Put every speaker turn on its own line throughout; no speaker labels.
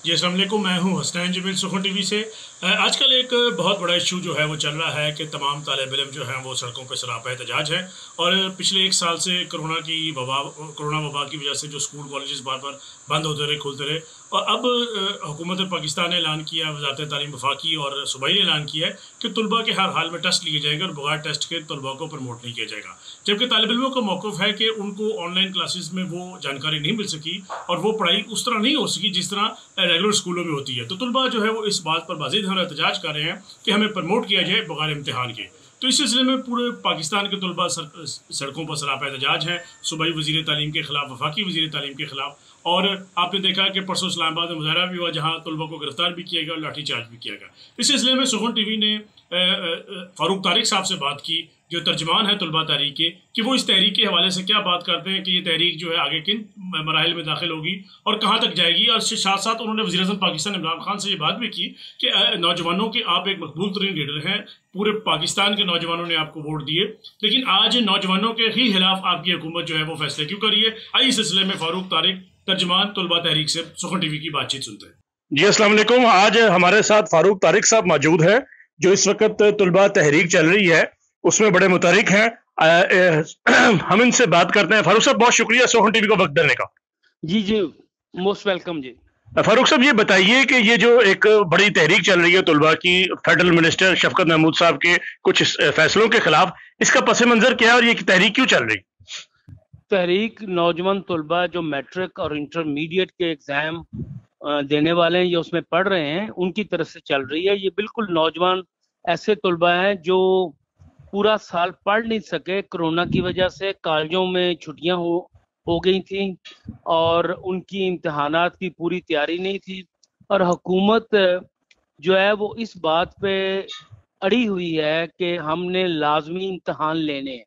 जी अस्सलाम वालेकुम, मैं हूँ हसनैन जमील सुखन टीवी से। आजकल एक बहुत बड़ा इशू जो है वो चल रहा है कि तमाम तालिब इल्म जो हैं वो सड़कों पर सरापा एहतजाज है। और पिछले एक साल से कोरोना वबा की वजह से जो स्कूल कॉलेजेस बार बार बंद होते रहे, खुलते रहे। और अब हुकूमत पाकिस्तान ने ऐलान किया, वज़ारत तालीम वफाकी और सूबाई ने ऐलान किया है कि तलबा के हर हाल में टेस्ट लिए जाएंगे और बगैर टेस्ट के तलबा को प्रमोट नहीं किया जाएगा। जबकि तालिब इल्मों का मौक़िफ़ है कि उनको ऑनलाइन क्लासेस में वो जानकारी नहीं मिल सकी और वो पढ़ाई उस तरह नहीं हो सकी जिस तरह रेगुलर स्कूलों में होती है। तो तलबा जो है वो इस बात पर बाज़िद और एहतजाज कर रहे हैं कि हमें प्रमोट किया जाए बगैर इम्तिहान के। तो इस सिलसिले में पूरे पाकिस्तान के तलबा सड़कों पर सरापा एहतजाज हैं, सूबाई वज़ीर तालीम के ख़िलाफ़, वफाकी वज़ीर तालीम के ख़िलाफ़। और आपने देखा कि परसों इस्लामाबाद में मुजाहरा भी हुआ जहाँ तलबा को गिरफ्तार भी किया गया और लाठी चार्ज भी किया गया। इस सिलसिले में सुखन टीवी ने फ़ारूक तारिक साहब से बात की, जो तर्जमान है तलबा तहरीक के, कि वो इस तहरीक के हवाले से क्या बात करते हैं कि ये तहरीक जो है आगे किन मराहिल में दाखिल होगी और कहाँ तक जाएगी। और साथ साथ उन्होंने वज़ीर-ए-आज़म पाकिस्तान इमरान खान से ये बात भी की कि नौजवानों के आप एक मकबूल तरीन लीडर हैं, पूरे पाकिस्तान के नौजवानों ने आपको वोट दिए, लेकिन आज नौजवानों के ही खिलाफ आपकी हुकूमत जो है वो फैसले क्यों कर रही है। आइए इस सिलसिले में फ़ारूक तारिक, तर्जमान तलबा तहरीक से सुखन टीवी की बातचीत सुनते हैं।
जी अस्सलाम वालेकुम। आज हमारे साथ फारूक तारिक साहब मौजूद है जो इस वक्त तलबा तहरीक चल रही है उसमें बड़े मुतहरिक हैं। हम इनसे बात करते हैं। फारूक साहब, बहुत शुक्रिया सुखन टीवी को वक्त देने का।
जी जी, मोस्ट वेलकम जी।
फारूक साहब, ये बताइए कि ये जो एक बड़ी तहरीक चल रही है तलबा की, फेडरल मिनिस्टर शफकत महमूद साहब के कुछ फैसलों के खिलाफ, इसका पस मंजर क्या है और ये तहरीक क्यों चल रही?
तहरीक नौजवान तलबा जो मैट्रिक और इंटरमीडिएट के एग्ज़ाम देने वाले हैं या उसमें पढ़ रहे हैं, उनकी तरफ से चल रही है। ये बिल्कुल नौजवान ऐसे तलबा हैं जो पूरा साल पढ़ नहीं सके, कोरोना की वजह से कॉलेजों में छुट्टियां हो गई थी और उनकी इम्तहानात की पूरी तैयारी नहीं थी। और हुकूमत जो है वो इस बात पे अड़ी हुई है कि हमने लाजमी इम्तहान लेने हैं।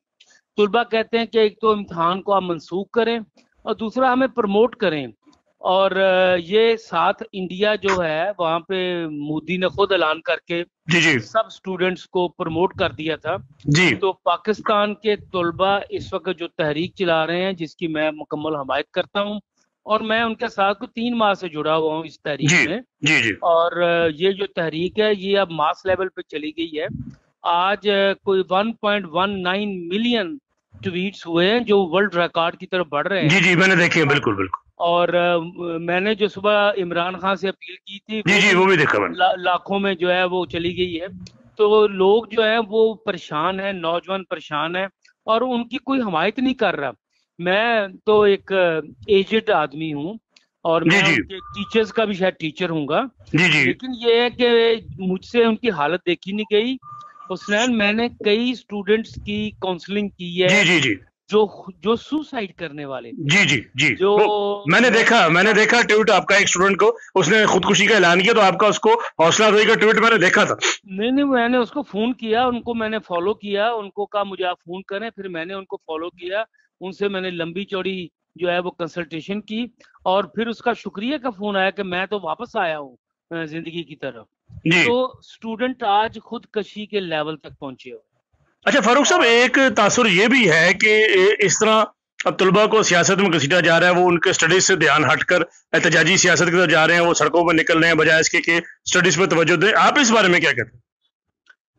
तलबा कहते हैं कि एक तो इम्तहान को आप मनसूख करें और दूसरा हमें प्रमोट करें। और ये साथ इंडिया जो है वहाँ पे मोदी ने खुद ऐलान करके
जी
सब स्टूडेंट्स को प्रमोट कर दिया था
जी।
तो पाकिस्तान के तलबा इस वक्त जो तहरीक चला रहे हैं, जिसकी मैं मुकम्मल हमायत करता हूँ और मैं उनके साथ को 3 माह से जुड़ा हुआ हूँ इस तहरीक में।
जी।
और ये जो तहरीक है ये अब मास लेवल पे चली गई है। आज कोई 1.19 मिलियन ट्वीट्स हुए हैं जो वर्ल्ड रिकॉर्ड की तरफ बढ़ रहे हैं।
जी, मैंने देखे हैं, बिल्कुल बिल्कुल।
और मैंने जो सुबह इमरान खान से अपील की थी
जी, वो भी देखा मैंने।
लाखों में जो है वो चली गई है। तो लोग जो है वो परेशान है, नौजवान परेशान है और उनकी कोई हमायत नहीं कर रहा। मैं तो एक एजेड आदमी हूँ और मैं उनके टीचर्स का भी शायद टीचर हूँगा, लेकिन ये है कि मुझसे उनकी हालत देखी नहीं गई। हुसनैन, मैंने कई स्टूडेंट्स की काउंसलिंग की है जो सुसाइड करने वाले।
जी जो मैंने देखा ट्वीट आपका, एक स्टूडेंट को उसने खुदकुशी का ऐलान किया तो आपका उसको हौसला अफजाई का ट्वीट मैंने देखा था।
नहीं, मैंने उसको फोन किया, उनको मैंने फॉलो किया, उनको कहा मुझे आप फोन करें, फिर मैंने उनको फॉलो किया, उनसे मैंने लंबी चौड़ी जो है वो कंसल्टेशन की और फिर उसका शुक्रिया का फोन आया कि मैं तो वापस आया हूँ जिंदगी की तरफ। तो स्टूडेंट आज खुदकशी के लेवल तक पहुंचे हो।
अच्छा फारूक साहब, एक तासुर ये भी है कि इस तरह अब तलबा को सियासत में घसीटा जा रहा है, वो उनके स्टडीज से ध्यान हटकर एहतजाजी सियासत की तरफ जा रहे हैं, वो सड़कों पर निकल रहे हैं बजाय इसके कि स्टडीज पर तवज्जो दें। आप इस बारे में क्या कहते हैं?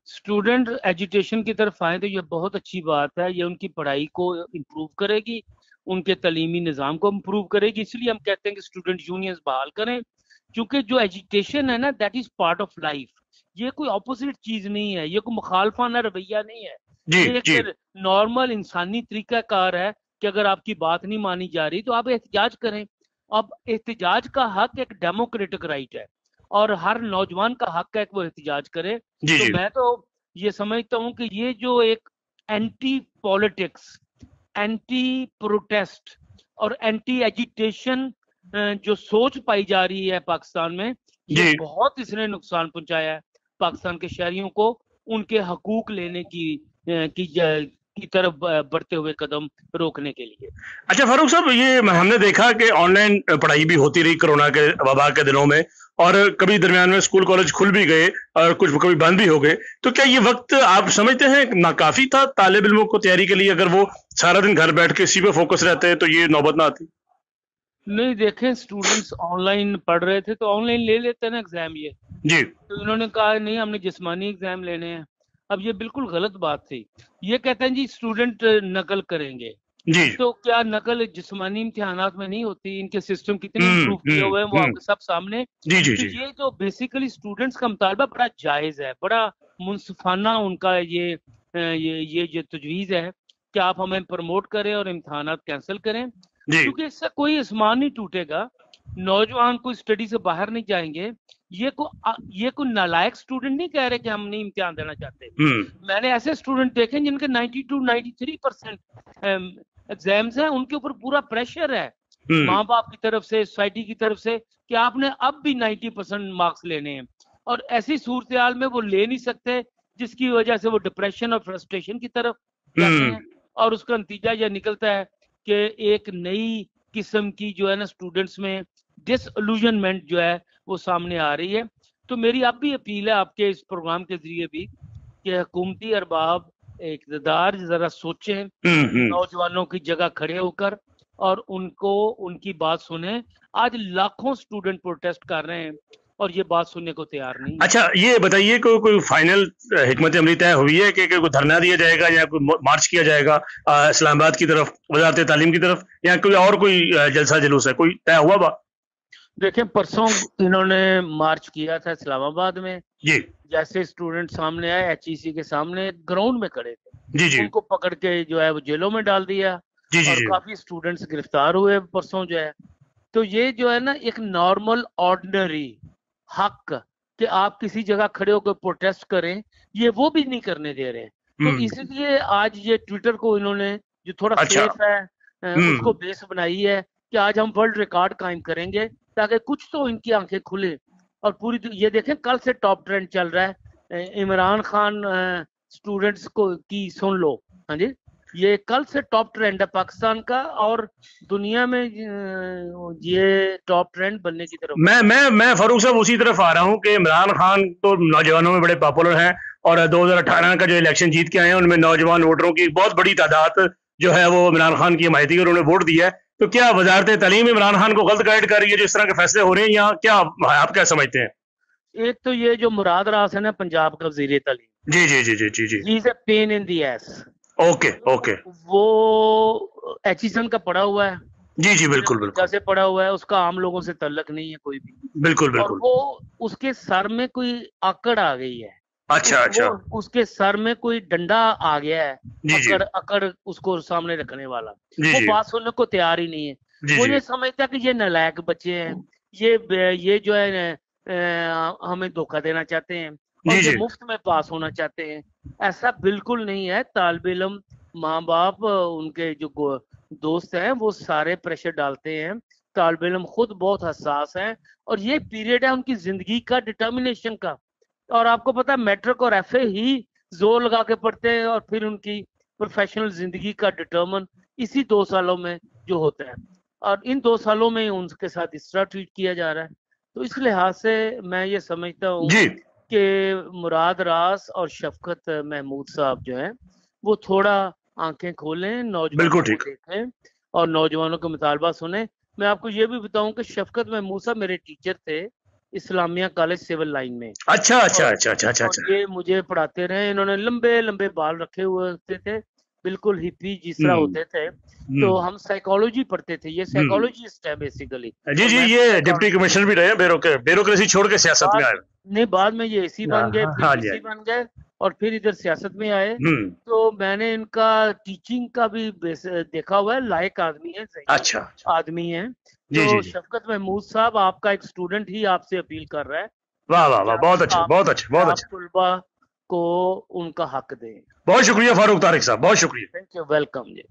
स्टूडेंट एजुकेशन की तरफ आए तो ये बहुत अच्छी बात है। ये उनकी पढ़ाई को इम्प्रूव करेगी, उनके तलीमी निज़ाम को इम्प्रूव करेगी। इसलिए हम कहते हैं कि स्टूडेंट यूनियंस बहाल करें, क्योंकि जो एजुकेशन है ना, that is part of life. ये कोई ऑपोजिट चीज नहीं है, ये कोई मुखालफाना रवैया नहीं है। ये एक नॉर्मल इंसानी तरीकाकार है कि अगर आपकी बात नहीं मानी जा रही तो आप एहतजाज करें। अब एहतजाज का हक एक डेमोक्रेटिक राइट है और हर नौजवान का हक है कि वो एहतजाज करे। तो मैं तो ये समझता हूँ कि ये जो एक एंटी पॉलिटिक्स, एंटी प्रोटेस्ट और एंटी एजिटेशन जो सोच पाई जा रही है पाकिस्तान में, ये बहुत इसने नुकसान पहुंचाया है पाकिस्तान के शहरियों को, उनके हकूक लेने की तरफ बढ़ते हुए कदम रोकने के लिए।
अच्छा फारूक साहब, ये हमने देखा कि ऑनलाइन पढ़ाई भी होती रही कोरोना के वबा के दिनों में और कभी दरमियान में स्कूल कॉलेज खुल भी गए और कुछ कभी बंद भी हो गए। तो क्या ये वक्त आप समझते हैं नाकाफी था तालिब इल्मों को तैयारी के लिए? अगर वो सारा दिन घर बैठ के इसी पे फोकस रहते हैं तो ये नौबत ना आती?
नहीं देखें, स्टूडेंट्स ऑनलाइन पढ़ रहे थे तो ऑनलाइन ले लेते हैं ना एग्जाम ये,
जी
तो इन्होंने कहा नहीं हमने जिस्मानी एग्जाम लेने हैं। अब ये बिल्कुल गलत बात थी। ये कहते हैं जी स्टूडेंट नकल करेंगे,
जी
तो क्या नकल जिस्मानी इम्तिहानात में नहीं होती? इनके सिस्टम कितने इम्प्रूव किए हुए हैं वो आपके सब सामने।
जी जी
तो
जी
ये जो बेसिकली स्टूडेंट्स का मुतालबा बड़ा जायज है, बड़ा मुनसिफाना उनका ये जो तजवीज़ है कि आप हमें प्रमोट करें और इम्तिहानात कैंसिल करें,
जी
क्योंकि इससे कोई आसमान नहीं टूटेगा, नौजवान कोई स्टडी से बाहर नहीं जाएंगे। ये कोई नालायक स्टूडेंट नहीं कह रहे कि हम नहीं इम्तिहान देना चाहते। मैंने ऐसे स्टूडेंट देखे जिनके 92-93% एग्जाम्स हैं, उनके ऊपर पूरा प्रेशर है माँ बाप की तरफ से, सोसाइटी की तरफ से कि आपने अब भी 90% मार्क्स लेने हैं, और ऐसी सूरत हाल में वो ले नहीं सकते, जिसकी वजह से वो डिप्रेशन और फ्रस्ट्रेशन की तरफ जाते हैं, और उसका नतीजा यह निकलता है कि एक नई किस्म की जो है ना स्टूडेंट्स में डिसइल्यूजनमेंट जो है वो सामने आ रही है। तो मेरी अब भी अपील है आपके इस प्रोग्राम के जरिए भी कि हुकूमती अरबाब इक़्तिदार जरा सोचें, नौजवानों की जगह खड़े होकर और उनको उनकी बात सुने। आज लाखों स्टूडेंट प्रोटेस्ट कर रहे हैं और ये बात सुनने को तैयार नहीं।
अच्छा ये बताइए कोई फाइनल हिकमत अमली तय हुई है कि कोई धरना दिया जाएगा या कोई मार्च किया जाएगा इस्लामाबाद की तरफ, वजारत तालीम की तरफ, या कोई जलसा जुलूस है, कोई तय हुआ बा?
देखें, परसों इन्होंने मार्च किया था इस्लामाबाद में
जी,
जैसे स्टूडेंट सामने आए HEC के सामने ग्राउंड में खड़े थे,
जी जी
उनको पकड़ के जो है वो जेलों में डाल दिया,
जी जी
और
जी
काफी स्टूडेंट्स गिरफ्तार हुए परसों जो है। तो ये जो है ना एक नॉर्मल ऑर्डिनरी हक कि आप किसी जगह खड़े होकर प्रोटेस्ट करें, ये वो भी नहीं करने दे रहे। तो इसलिए आज ये ट्विटर को इन्होंने जो थोड़ा सेफ है उसको बेस बनाई है कि आज हम वर्ल्ड रिकॉर्ड कायम करेंगे ताकि कुछ तो इनकी आंखें खुले। और पूरी ये देखें कल से टॉप ट्रेंड चल रहा है, इमरान खान स्टूडेंट्स को की सुन लो, हाँ जी, ये कल से टॉप ट्रेंड है पाकिस्तान का और दुनिया में, ये टॉप ट्रेंड बनने की तरफ।
मैं फारूक साहब उसी तरफ आ रहा हूँ कि इमरान खान तो नौजवानों में बड़े पॉपुलर हैं और 2018 का जो इलेक्शन जीत के आए हैं उनमें नौजवान वोटरों की बहुत बड़ी तादाद जो है वो इमरान खान की हिमायती और उन्होंने वोट दिया है। तो क्या वजारत तालीम इमरान खान को गलत गाइड कर रही है जो इस तरह के फैसले हो रहे हैं, या क्या आप क्या समझते हैं?
एक तो ये जो मुराद रास है ना पंजाब का वजीर तालीम,
जी जी जी जी जी जी,
he is a pain in the ass.
Okay okay,
वो HEC का पढ़ा हुआ है,
जी जी बिल्कुल बिल्कुल,
से पढ़ा हुआ है, उसका आम लोगों से ताल्लुक नहीं है कोई भी,
बिल्कुल
और
बिल्कुल,
वो उसके सर में कोई आकड़ आ गई है।
अच्छा अच्छा,
उसके सर में कोई डंडा आ गया है,
जी जी
अकड़ उसको सामने रखने वाला,
जी
वो
जी
बात सुनने को तैयार ही नहीं है।
जी
वो
जी
ये समझता कि ये नालायक बच्चे हैं, ये जो है हमें धोखा देना चाहते हैं और
जी
ये
जी,
मुफ्त में पास होना चाहते हैं। ऐसा बिल्कुल नहीं है। तालिब इल्म, माँ बाप, उनके जो दोस्त हैं वो सारे प्रेशर डालते हैं। तालिब इल्म खुद बहुत हसास हैं और ये पीरियड है उनकी जिंदगी का डिटर्मिनेशन का। और आपको पता है मैट्रिक और FA ही जोर लगा के पढ़ते हैं और फिर उनकी प्रोफेशनल जिंदगी का डिटर्मन इसी 2 सालों में जो होता है, और इन 2 सालों में उनके साथ इस तरह ट्रीट किया जा रहा है। तो इस लिहाज से मैं ये समझता हूँ कि मुराद रास और शफकत महमूद साहब जो हैं वो थोड़ा आंखें खोलें, नौजवानों को देखें और नौजवानों का मुतालबा सुने। मैं आपको ये भी बताऊं कि शफकत महमूद साहब मेरे टीचर थे इस्लामिया कॉलेज सिविल लाइन में।
अच्छा अच्छा अच्छा अच्छा अच्छा,
ये मुझे पढ़ाते रहे। इन्होंने लंबे लंबे बाल रखे हुए होते थे, बिल्कुल हिप्पी जिस तरह होते थे। तो हम साइकोलॉजी पढ़ते थे, ये साइकोलॉजिस्ट है बेसिकली।
जी जी, ये डिप्टी कमिश्नर भी रहे, ब्यूरोक्रेसी छोड़ के सियासत में आए।
नहीं, बाद में ये AC बन गए, फिर बन गए और फिर इधर सियासत में आए। तो मैंने इनका टीचिंग का भी देखा हुआ है, लायक आदमी है,
अच्छा
आदमी है। तो शफकत महमूद साहब, आपका एक स्टूडेंट ही आपसे अपील कर रहा है।
वाह वाह वाह, बहुत अच्छा बहुत अच्छा बहुत अच्छा।
तलबा को उनका हक दें।
बहुत शुक्रिया फारूक तारिक साहब, बहुत शुक्रिया।
Thank you, welcome ji.